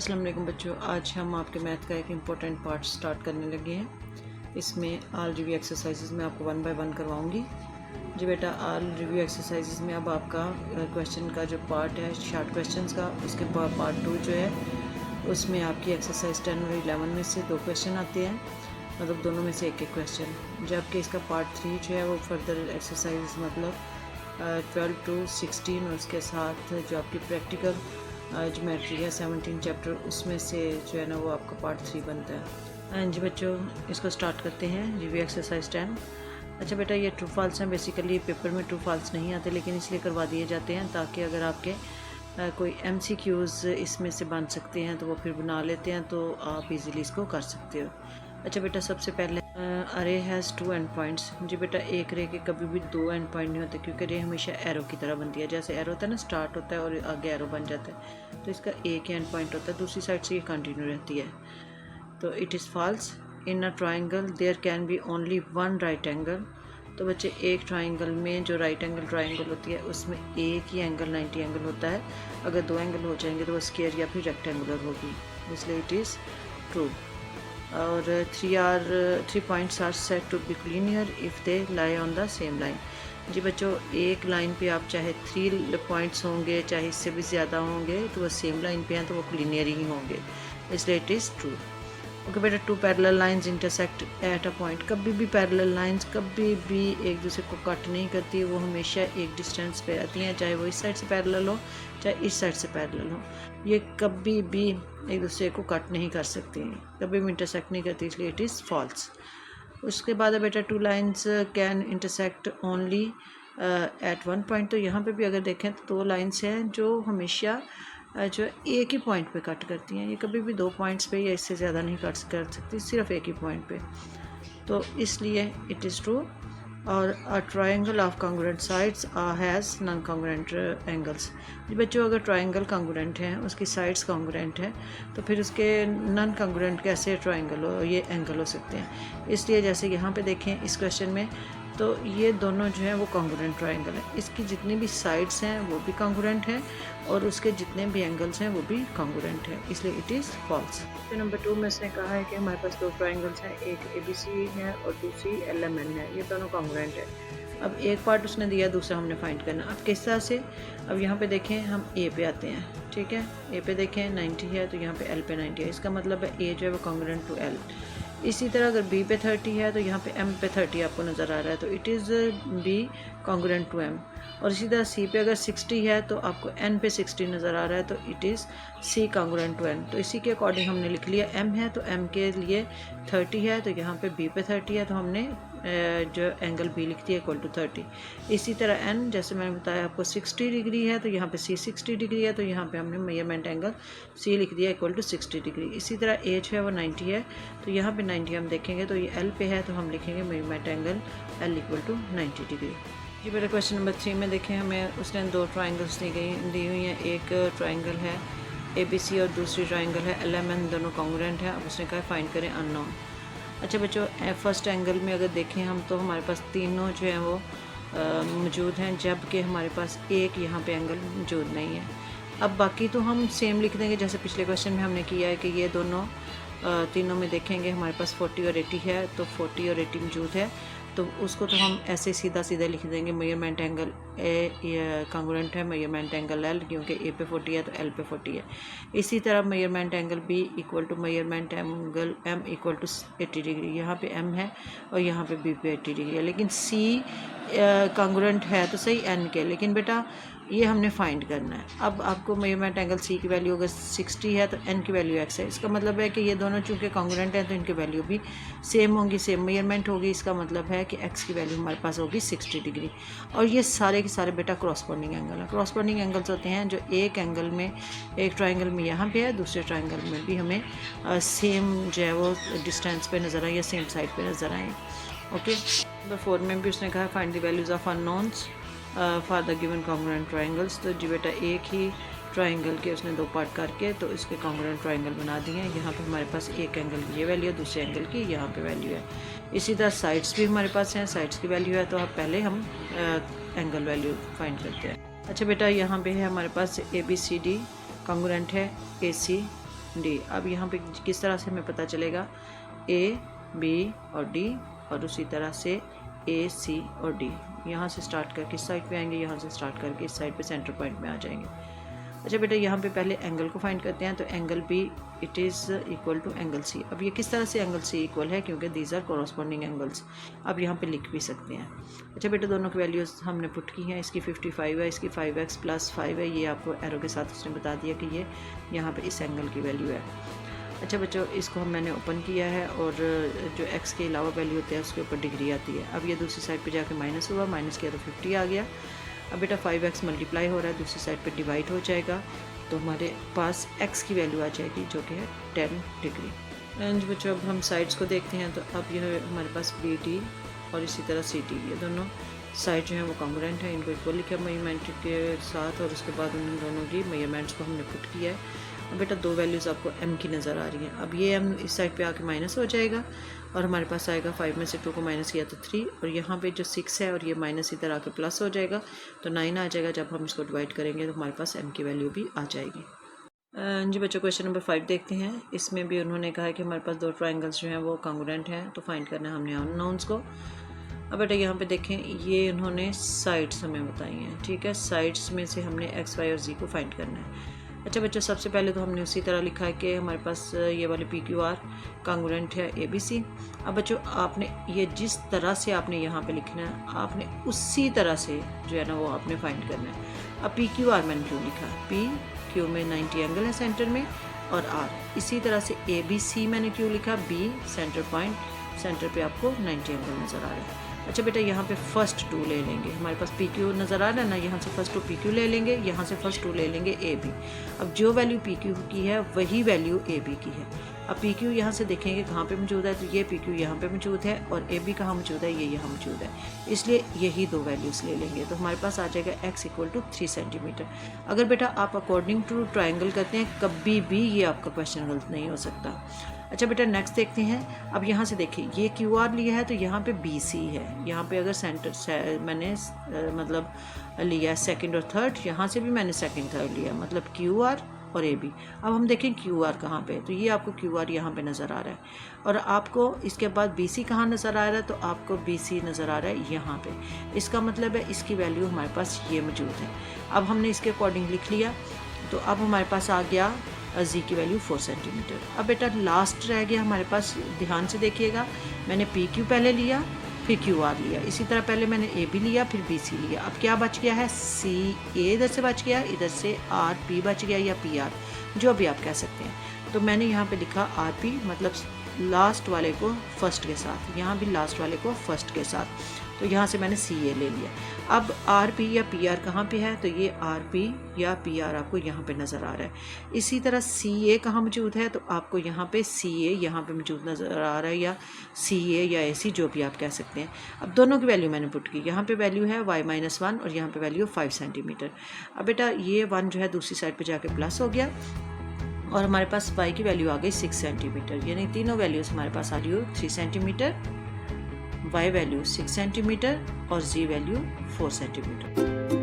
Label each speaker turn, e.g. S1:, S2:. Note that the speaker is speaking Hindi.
S1: अस्सलाम वालेकुम बच्चों, आज हम आपके मैथ का एक इम्पोर्टेंट पार्ट स्टार्ट करने लगे हैं। इसमें आल रिव्यू एक्सरसाइजेज में आपको 1 बाय 1 करवाऊंगी। जी बेटा, आल रिव्यू एक्सरसाइजेज में अब आपका क्वेश्चन का जो पार्ट है शॉर्ट क्वेश्चंस का, उसके बाद पार्ट 2 जो है उसमें आपकी एक्सरसाइज 10 और 11 में से 2 क्वेश्चन आते हैं, मतलब दोनों में से एक एक क्वेश्चन। जबकि इसका पार्ट 3 जो है वो फर्दर एक्सरसाइज मतलब 12 to 16 और उसके साथ जो आपकी प्रैक्टिकल ज्योमेट्री है 17 चैप्टर, उसमें से जो है ना वो आपका पार्ट 3 बनता है। जी बच्चों, इसको स्टार्ट करते हैं। Review exercise 10। अच्छा बेटा, ये ट्रू फॉल्स हैं। बेसिकली पेपर में ट्रू फॉल्स नहीं आते, लेकिन इसलिए करवा दिए जाते हैं ताकि अगर आपके कोई MCQs इसमें से बन सकते हैं तो वो फिर बना लेते हैं, तो आप इजीली इसको कर सकते हो। अच्छा बेटा, सबसे पहले अरे हैज़ 2 एंड पॉइंट्स। जी बेटा, एक रे के कभी भी 2 एंड पॉइंट नहीं होते, क्योंकि रे हमेशा एरो की तरह बनती है। जैसे एरो होता है ना, स्टार्ट होता है और आगे एरो बन जाता है, तो इसका एक ही एंड पॉइंट होता है, दूसरी साइड से ये कंटिन्यू रहती है। तो it is false. In a triangle there can be only 1 right angle. तो बच्चे, एक ट्राइंगल में जो राइट एंगल ट्राइंगल होती है उसमें एक ही एंगल 90 एंगल होता है। अगर 2 एंगल हो जाएंगे तो वो स्क्वायर या फिर रेक्टेंगुलर होगी, इसलिए इट इज़ ट्रू। और 3 points are set to be linear if they lie on the same line. जी बच्चों, एक लाइन पे आप चाहे 3 पॉइंट्स होंगे चाहे इससे भी ज़्यादा होंगे, तो वो सेम लाइन पे हैं तो वो लीनियर ही होंगे, इसलिए इट इज़ ट्रू। ओके बेटा, 2 parallel lines intersect at a point. कभी भी पैरेलल लाइंस कभी भी एक दूसरे को कट नहीं करती, वो हमेशा एक डिस्टेंस पे रहती हैं, चाहे वो इस साइड से पैरेलल हो चाहे इस साइड से पैरेलल हो। ये कभी भी एक दूसरे को कट नहीं कर सकती, कभी भी इंटरसेक्ट नहीं करती, इसलिए इट इज़ फॉल्स। उसके बाद है बेटा, 2 lines can intersect only at 1 point. तो यहाँ पे भी अगर देखें तो 2 लाइन्स हैं जो हमेशा जो एक ही पॉइंट पे कट करती हैं, ये कभी भी 2 पॉइंट्स पे या इससे ज़्यादा नहीं कट कर सकती, सिर्फ एक ही पॉइंट पे, तो इसलिए इट इज़ ट्रू। और a triangle of congruent sides has non congruent angles. बच्चों, अगर ट्रायंगल कॉन्ग्रुएंट है, उसकी साइड्स कॉन्ग्रुएंट है, तो फिर उसके नॉन कॉन्ग्रुएंट कैसे ट्रायंगल हो, ये एंगल हो सकते हैं। इसलिए जैसे यहाँ पे देखें इस क्वेश्चन में, तो ये दोनों जो हैं वो कॉन्ग्रुएंट ट्रायंगल है, इसकी जितनी भी साइड्स हैं वो भी कॉन्ग्रुएंट हैं और उसके जितने भी एंगल्स हैं वो भी कॉन्ग्रुएंट है, इसलिए इट इज़ फॉल्स। नंबर 2 में इसने कहा है कि हमारे पास 2 ट्रायंगल्स हैं, एक ABC है और दूसरी LMN है, ये दोनों कॉन्ग्रुएंट है। अब एक पार्ट उसने दिया, दूसरा हमने फाइंड करना। अब किस तरह से, अब यहाँ पे देखें, हम A पे आते हैं, ठीक है। A पे देखें 90 है, तो यहाँ पे L पे 90 है, इसका मतलब है A जो है वो कॉन्ग्रुएंट टू L। इसी तरह अगर B पे 30 है तो यहाँ पे M पे 30 आपको नज़र आ रहा है, तो it is B congruent to M। और इसी तरह C पे अगर 60 है तो आपको N पे 60 नज़र आ रहा है, तो it is C congruent to N। तो इसी के अकॉर्डिंग हमने लिख लिया M है तो M के लिए 30 है, तो यहाँ पे B पे 30 है, तो हमने जो एंगल B लिख दिया इक्वल टू 30। इसी तरह N, जैसे मैंने बताया आपको 60 डिग्री है, तो यहाँ पे C 60 डिग्री है, तो यहाँ पे हमने मेजरमेंट एंगल C लिख दिया इक्वल टू 60 डिग्री। इसी तरह A जो है वो 90 है, तो यहाँ पे 90 हम देखेंगे तो ये L पे है, तो हम लिखेंगे measurement angle L equal to 90 degree. जी बेटा, क्वेश्चन नंबर 3 में देखें, हमें उसने 2 ट्राइंगल्स दी हुई हैं। एक ट्राइंगल है ABC और दूसरी ट्राइंगल है LMN, दोनों कॉन्ग्रुएंट है। अब उसने कहा फाइंड करें अननोन। अच्छा बच्चों, फर्स्ट एंगल में अगर देखें हम, तो हमारे पास तीनों जो हैं वो मौजूद हैं, जबकि हमारे पास एक यहाँ पे एंगल मौजूद नहीं है। अब बाकी तो हम सेम लिख देंगे जैसे पिछले क्वेश्चन में हमने किया है कि ये दोनों तीनों में देखेंगे हमारे पास 40 और 80 है, तो 40 और 80 मौजूद है, तो उसको तो हम ऐसे सीधा सीधा लिख देंगे मेजरमेंट एंगल ए कॉन्ग्रुएंट है मेजरमेंट एंगल L, क्योंकि A पे 40 है तो L पे 40 है। इसी तरह measurement angle B equal to measurement angle M equal to 80 degree. यहाँ पे M है और यहाँ पे B पे 80 डिग्री है, लेकिन C कॉन्ग्रुएंट है तो सही N के, लेकिन बेटा ये हमने फाइंड करना है। अब आपको मेजरमेंट एंगल C की वैल्यू अगर 60 है तो N की वैल्यू X है, इसका मतलब है कि ये दोनों चूँकि कॉन्ग्रुएंट हैं तो इनकी वैल्यू भी सेम होंगी, सेम मेजरमेंट होगी। इसका मतलब है कि X की वैल्यू हमारे पास होगी 60 डिग्री। और ये सारे के सारे बेटा क्रॉसपोंडिंग एंगल हैं। क्रॉसपोंडिंग एंगल्स होते हैं जो एक एंगल में, एक ट्राइंगल में यहाँ पे है, दूसरे ट्राइंगल में भी हमें सेम जो है वो डिस्टेंस पे नज़र आए या सेम साइड पे नज़र आए। ओके, नंबर 4 में भी उसने कहा find the values of unknowns for the given congruent triangles. तो जी बेटा, एक ही ट्राइंगल के उसने 2 पार्ट करके तो इसके कॉन्ग्रुएंट ट्राइंगल बना दिए हैं। यहाँ पे हमारे पास एक एंगल की ये वैल्यू है, दूसरे एंगल की यहाँ पे वैल्यू है। इसी तरह साइड्स भी हमारे पास हैं, साइड्स की वैल्यू है, तो अब पहले हम एंगल वैल्यू फाइंड करते हैं। अच्छा बेटा, यहाँ पे है हमारे पास ABCD कॉन्ग्रुएंट है AC डी। अब यहाँ पे किस तरह से हमें पता चलेगा, ए बी और डी, और उसी तरह से ए सी और डी। यहाँ से स्टार्ट करके इस साइड पे आएंगे, यहाँ से स्टार्ट करके इस साइड पे सेंटर पॉइंट में आ जाएंगे। अच्छा बेटा, यहाँ पे पहले एंगल को फाइंड करते हैं। तो angle B it is equal to angle C. अब ये किस तरह से एंगल सी इक्वल है, क्योंकि दीज आर कॉरस्पॉन्डिंग एंगल्स। अब यहाँ पे लिख भी सकते हैं। अच्छा बेटा, दोनों की वैल्यूज़ हमने पुट की हैं। इसकी 55 है, इसकी 5x + 5 है। ये आपको एरो के साथ उसने बता दिया कि ये यहाँ पे इस एंगल की वैल्यू है। अच्छा बच्चों, इसको मैंने ओपन किया है और जो x के अलावा वैल्यू होती है उसके ऊपर डिग्री आती है। अब ये दूसरी साइड पे जाके माइनस हुआ, माइनस किया तो 50 आ गया। अब बेटा 5x मल्टीप्लाई हो रहा है, दूसरी साइड पे डिवाइड हो जाएगा, तो हमारे पास x की वैल्यू आ जाएगी जो कि है 10 डिग्री। एंड बच्चों, अब हम साइड्स को देखते हैं। तो अब यह हमारे पास BD और इसी तरह CT, ये दोनों साइड जो है वो कॉन्ग्रुएंट है। इनको इक्वल लिखा मेजरमेंट के साथ, और उसके बाद उन दोनों की मेजरमेंट्स को हमने पुट किया है। अब बेटा दो वैल्यूज़ आपको m की नज़र आ रही हैं। अब ये m इस साइड पे आके माइनस हो जाएगा और हमारे पास आएगा 5 में से 2 को माइनस किया तो 3, और यहाँ पे जो 6 है और ये माइनस इधर आके प्लस हो जाएगा तो 9 आ जाएगा। जब हम इसको डिवाइड करेंगे तो हमारे पास m की वैल्यू भी आ जाएगी। जी बच्चों, क्वेश्चन नंबर 5 देखते हैं। इसमें भी उन्होंने कहा है कि हमारे पास दो ट्राइंगल्स जो हैं वो कॉन्ग्रुएंट हैं, तो फाइंड करना है हमने अननोन्स को। अब बेटा यहाँ पे देखें, ये उन्होंने साइड्स हमें बताई हैं, ठीक है। साइड्स में से हमने x, y और z को फाइंड करना है। अच्छा बच्चों, सबसे पहले तो हमने उसी तरह लिखा है कि हमारे पास ये वाले PQR कॉन्ग्रुएंट है ABC। अब बच्चों, आपने ये जिस तरह से आपने यहाँ पे लिखना है, आपने उसी तरह से जो है ना वो आपने फाइंड करना है। अब PQR मैंने क्यों लिखा, PQ में 90 एंगल है सेंटर में, और R इसी तरह से ABC मैंने क्यों लिखा, B सेंटर पॉइंट, सेंटर पे आपको 90 एंगल नज़र आ रहा है। अच्छा बेटा, यहाँ पे फर्स्ट 2 ले लेंगे, हमारे पास PQ नज़र आ रहा है ना, यहाँ से फर्स्ट 2 PQ ले लेंगे, यहाँ से फर्स्ट 2 ले लेंगे AB। अब जो वैल्यू PQ की है वही वैल्यू AB की है। अब PQ यहाँ से देखेंगे कहाँ पे मौजूद है, तो ये PQ यहाँ पे मौजूद है, और AB कहाँ मौजूद है, ये यहाँ मौजूद है, इसलिए यही दो वैल्यूज़ ले लेंगे। तो हमारे पास आ जाएगा x = 3 सेंटीमीटर। अगर बेटा आप अकॉर्डिंग टू ट्राइंगल करते हैं, कभी भी ये आपका क्वेश्चन गलत नहीं हो सकता। अच्छा बेटा, नेक्स्ट देखते हैं। अब यहाँ से देखिए, ये QR लिया है तो यहाँ पे BC है। यहाँ पे अगर सेंटर मैंने मतलब लिया सेकंड और थर्ड, यहाँ से भी मैंने सेकंड थर्ड लिया, मतलब QR और AB। अब हम देखें QR कहाँ पे, तो ये आपको QR यहाँ पे नज़र आ रहा है, और आपको इसके बाद BC कहाँ नज़र आ रहा है, तो आपको BC नज़र आ रहा है यहाँ पे। इसका मतलब है इसकी वैल्यू हमारे पास ये मौजूद है। अब हमने इसके अकॉर्डिंग लिख लिया, तो अब हमारे पास आ गया Z की वैल्यू 4 सेंटीमीटर। अब बेटा लास्ट रह गया हमारे पास, ध्यान से देखिएगा, मैंने PQ पहले लिया, फिर QR लिया, इसी तरह पहले मैंने AB लिया, फिर BC लिया। अब क्या बच गया है, CA इधर से बच गया, इधर से RP बच गया, या PR, जो भी आप कह सकते हैं। तो मैंने यहाँ पे लिखा RP, मतलब लास्ट वाले को फर्स्ट के साथ, यहाँ भी लास्ट वाले को फर्स्ट के साथ, तो यहाँ से मैंने CA ले लिया। अब RP या PR कहाँ पे है, तो ये RP या PR आपको यहाँ पे नज़र आ रहा है। इसी तरह CA कहाँ मौजूद है, तो आपको यहाँ पे CA यहाँ पे मौजूद नज़र आ रहा है, या CA या AC, जो भी आप कह सकते हैं। अब दोनों की वैल्यू मैंने पुट की, यहाँ पे वैल्यू है y-1 और यहाँ पे वैल्यू 5 सेंटीमीटर। अब बेटा ये 1 जो है दूसरी साइड पर जाके प्लस हो गया, और हमारे पास y की वैल्यू आ गई 6 सेंटीमीटर, यानी तीनों वैल्यूज़ हमारे पास आ रही हो 3 सेंटीमीटर, y वैल्यू 6 सेंटीमीटर और z वैल्यू 4 सेंटीमीटर।